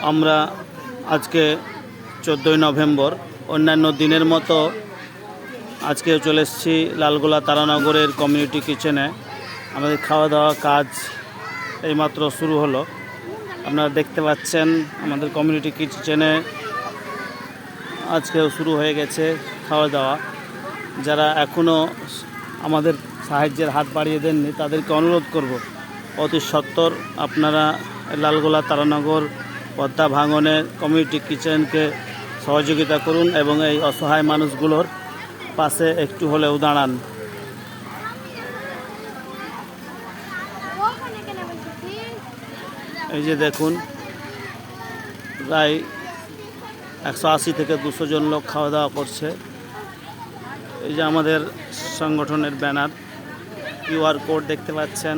আমরা আজকে 14ই নভেম্বর অন্যান্য দিনের মতো আজকে চলে এসেছি লালগোলা তারানগরের কমিউনিটি কিচেনে। আমাদের খাওয়া দাওয়া কাজ এইমাত্র শুরু হলো। আপনারা দেখতে পাচ্ছেন আমাদের কমিউনিটি কিচেনে আজকেও শুরু হয়ে গেছে খাওয়া দাওয়া। যারা এখনও আমাদের সাহায্যের হাত বাড়িয়ে দেননি তাদেরকে অনুরোধ করব অতি সত্বর আপনারা লালগোলা তারানগর পদ্মা ভাঙনের কমিউনিটি কিচেনকে সহযোগিতা করুন এবং এই অসহায় মানুষগুলোর পাশে একটু হলেও দাঁড়ান। এই যে দেখুন, প্রায় 180 থেকে 200 জন লোক খাওয়া দাওয়া করছে। এই যে আমাদের সংগঠনের ব্যানার, কিউআর কোড দেখতে পাচ্ছেন।